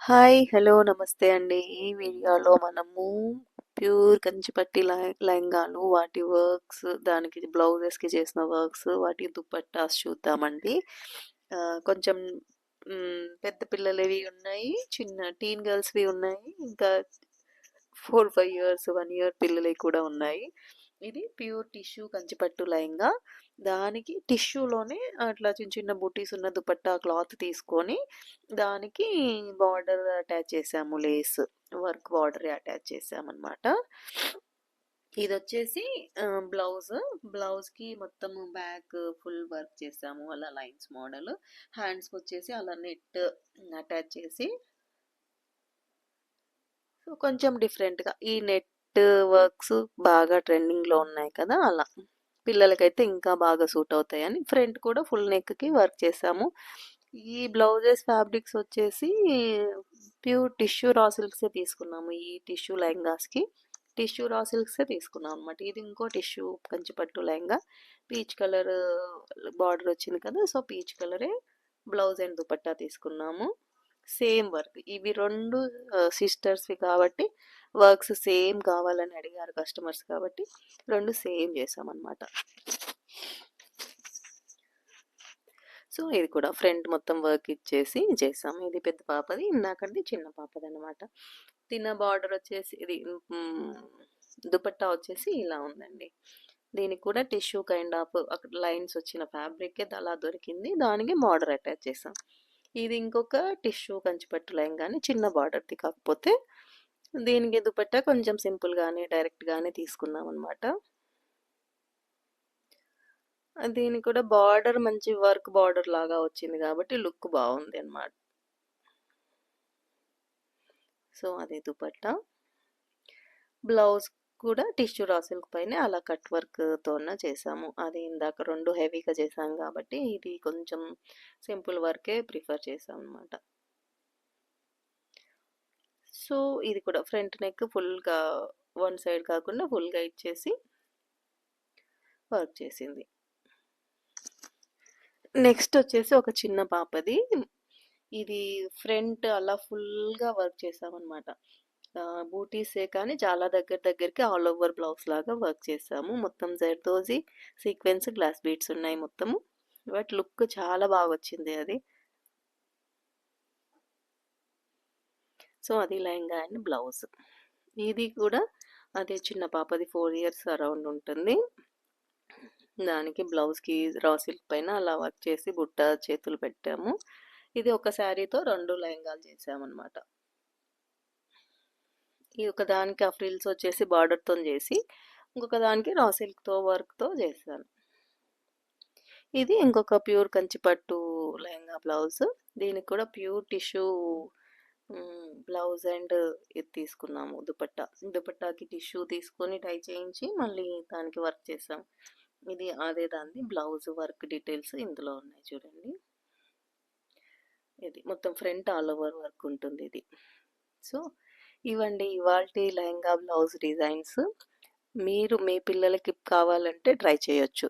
Hi hello నమస్తే అండి. ఈ వీడియోలో మనము ప్యూర్ కంచిపట్టి లెహంగాలు వాటి వర్క్స్ దానికి బ్లౌజెస్కి చేసిన వర్క్స్ వాటి దుపట్టాస్ చూద్దామండి. కొంచెం పెద్ద పిల్లలవి ఉన్నాయి, చిన్న టీన్ గర్ల్స్వి ఉన్నాయి, ఇంకా 4-5 ఇయర్స్ 1 ఇయర్ పిల్లలవి కూడా ఉన్నాయి. ఇది ప్యూర్ టిష్యూ కంచిపట్టు లెహంగా. దానికి టిష్యూలోనే అట్లా చిన్న చిన్న బూటీస్ ఉన్న దుపట్టా క్లాత్ తీసుకొని దానికి బార్డర్ అటాచ్ చేసాము, లేస్ వర్క్ బార్డర్ అటాచ్ చేసామన్నమాట. ఇది వచ్చేసి బ్లౌజ్కి మొత్తం బ్యాక్ ఫుల్ వర్క్ చేసాము, అలా లైన్స్ మోడల్. హ్యాండ్స్కి వచ్చేసి అలా నెట్ అటాచ్ చేసి కొంచెం డిఫరెంట్గా ఈ నెట్ వర్క్స్ బాగా ట్రెండింగ్లో ఉన్నాయి కదా, అలా పిల్లలకైతే ఇంకా బాగా సూట్ అవుతాయని ఫ్రంట్ కూడా ఫుల్ నెక్కి వర్క్ చేసాము. ఈ బ్లౌజెస్ ఫ్యాబ్రిక్స్ వచ్చేసి ప్యూర్ టిష్యూ రా సిల్క్సే తీసుకున్నాము. ఈ టిష్యూ లెహంగాస్కి టిష్యూ రా సిల్క్సే తీసుకున్నాం అనమాట. ఇది ఇంకో టిష్యూ కంచిపట్టు లెహంగా, పీచ్ కలర్ బార్డర్ వచ్చింది కదా, సో పీచ్ కలరే బ్లౌజ్ అండ్ దుపట్టా తీసుకున్నాము. సేమ్ వర్క్, ఇవి రెండు సిస్టర్స్వి కాబట్టి వర్క్స్ సేమ్ కావాలని అడిగారు కస్టమర్స్, కాబట్టి రెండు సేమ్ చేసామన్నమాట. సో ఇది కూడా ఫ్రంట్ మొత్తం వర్క్ ఇచ్చేసి చేసాము. ఇది పెద్ద పాపది, ఇందాకంటే చిన్న పాపది అనమాట. తిన్న బార్డర్ వచ్చేసి ఇది దుపట్టా వచ్చేసి ఇలా ఉందండి. దీనికి కూడా టిష్యూ కైండ్ ఆఫ్ అక్కడ లైన్స్ వచ్చిన ఫ్యాబ్రిక్ అలా దొరికింది, దానికి బార్డర్ అటాచ్ చేసాం. ఇది ఇంకొక టిష్యూ కంచిపట్టు లెహంగాని, చిన్న బార్డర్ది, కాకపోతే దీనికి దుపట్టా కొంచెం సింపుల్గానే డైరెక్ట్గానే తీసుకున్నాం అనమాట. దీనికి కూడా బార్డర్ మంచి వర్క్ బార్డర్ లాగా వచ్చింది కాబట్టి లుక్ బాగుంది అనమాట. సో అది దుపట్టా. బ్లౌజ్ కూడా టిష్యూ రా సిల్క్ పైన అలా కట్ వర్క్తోన చేసాము. అది ఇందాక రెండు హెవీగా చేసాం కాబట్టి ఇది కొంచెం సింపుల్ వర్కే ప్రిఫర్ చేసాం అనమాట. సో ఇది కూడా ఫ్రంట్ నెక్ ఫుల్గా వన్ సైడ్ కాకుండా ఫుల్గా ఇచ్చేసి వర్క్ చేసింది. నెక్స్ట్ వచ్చేసి ఒక చిన్న పాపది, ఇది ఫ్రంట్ అలా ఫుల్గా వర్క్ చేసామన్నమాట. బూటీసే కానీ చాలా దగ్గరికి ఆల్ ఓవర్ బ్లౌజ్ లాగా వర్క్ చేసాము. మొత్తం జర్దోజీ సీక్వెన్స్ గ్లాస్ బీడ్స్ ఉన్నాయి మొత్తము, బట్ లుక్ చాలా బాగా వచ్చింది అది. సో అది లెహంగా అండ్ బ్లౌజ్. ఇది కూడా అదే చిన్న పాపది 4 ఇయర్స్ అరౌండ్ ఉంటుంది. దానికి బ్లౌజ్కి రా సిల్క్ పైన అలా వర్క్ చేసి బుట్ట చేతులు పెట్టాము. ఇది ఒక శారీతో రెండు లెహంగాలు చేసామన్నమాట. ఈ ఒక దానికి ఆ ఫ్రిల్స్ వచ్చేసి బార్డర్తో చేసి, ఇంకొక దానికి రా సిల్క్తో వర్క్తో చేశాను. ఇది ఇంకొక ప్యూర్ కంచిపట్టు లెహంగా బ్లౌజ్. దీనికి కూడా ప్యూర్ టిష్యూ బ్లౌజ్ అండ్ ఇది తీసుకున్నాము దుపట్టాకి టిష్యూ తీసుకొని టై చేయించి మళ్ళీ దానికి వర్క్ చేసాం. ఇది అదే దాన్ని బ్లౌజ్ వర్క్ డీటెయిల్స్ ఇందులో ఉన్నాయి చూడండి. ఇది మొత్తం ఫ్రంట్ ఆల్ ఓవర్ వర్క్ ఉంటుంది ఇది. సో ఇవండి ఇవాల్టి లెహంగా బ్లౌజ్ డిజైన్స్. మీరు మీ పిల్లలకి కావాలంటే ట్రై చేయొచ్చు.